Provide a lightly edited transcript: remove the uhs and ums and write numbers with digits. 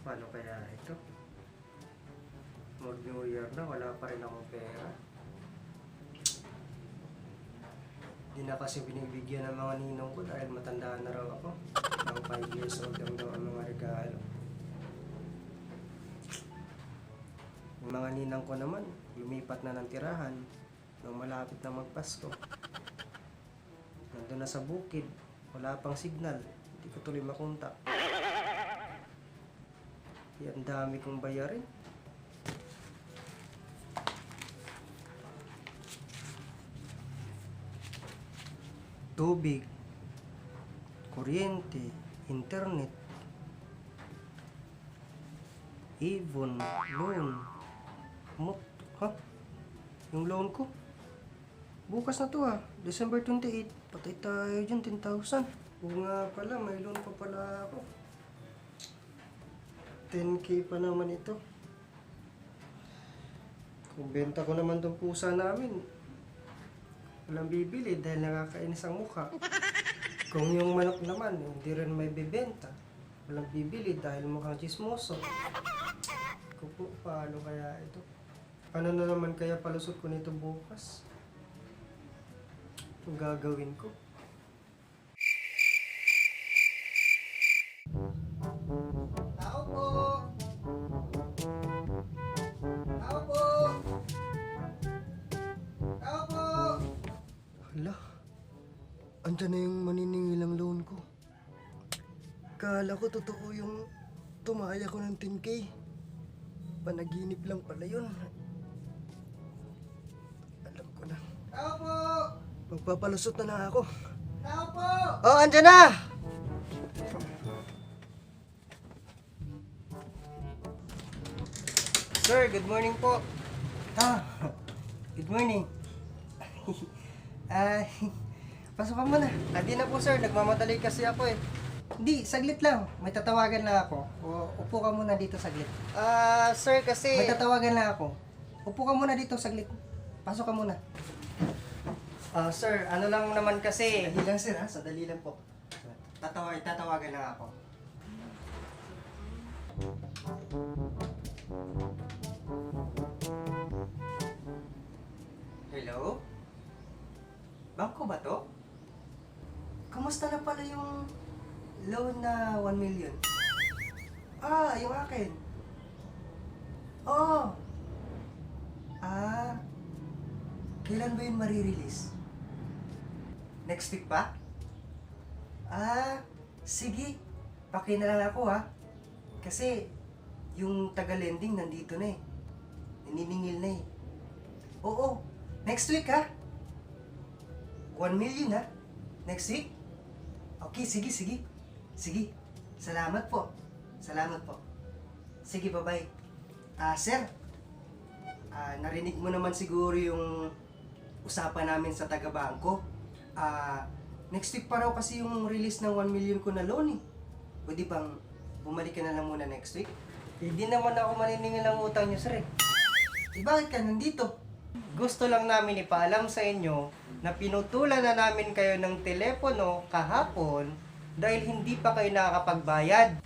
Paano kaya ito? Mag New Year na, wala pa rin akong pera. Hindi na kasi binibigyan ng mga ninong ko dahil matanda na raw ako. Ang 5 years old lang daw ang mga regalo. Yung mga ninang ko naman, lumipat na ng tirahan nung malapit na magpasko. Nandun na sa bukid, wala pang signal, hindi ko tuloy makontak. Yan dami kong bayarin. Tubig, kuryente, internet, even loan. Ha? Yung loan ko? Bukas na to December 28. Patay tayo dyan, 10,000. Oo nga pala, may loan pa pala ako. 10K pa naman ito. Kung benta ko naman tong pusa namin, walang bibili dahil nakakainis ang mukha. Kung yung manok naman, hindi rin may bibenta. Walang bibili dahil mukhang chismoso. Kupo, paano kaya ito? Paano na naman kaya palusot ko nito bukas? Ang gagawin ko? Tao po! Tao po! Tao po! Hala, andyan na yung maniningil loan ko. Kala ko totoo yung tumaya ko ng 10K. Panaginip lang pala yun. Alam ko na. Tao po! Magpapalusot na lang ako. Tao po! Oh, andyan na! Sir, good morning po. Good morning. Pasok ka muna. Hindi na po sir, nagmamadali kasi ako eh. Hindi, saglit lang. May tatawagan lang ako. Upo ka muna dito saglit. Sir kasi... May tatawagan lang ako. Upo ka muna dito saglit. Pasok ka muna. Sir, ano lang naman kasi... Sadali lang sir sadali lang po. Tatawagan lang ako. Hello? Bangko ba to? Kamusta na pala yung loan na 1 million? Yung akin. Oo. Kailan ba yun marirelease? Next week pa? Sige. Paki na lang ako Kasi yung taga-lending nandito na eh. Naniningil na eh. Oo. Next week 1 million Next week? Okay, sige. Sige. Salamat po. Sige, bye-bye. Sir. Narinig mo naman siguro yung usapan namin sa taga-bangko. Next week pa raw kasi yung release ng 1 million ko na loan eh. Pwede bang bumalik ka na lang muna next week? Hindi naman ako maniningil ang utang nyo, sir eh. Bakit ka nandito? Gusto lang namin ipaalam sa inyo na pinutulan na namin kayo ng telepono kahapon dahil hindi pa kayo nakakapagbayad.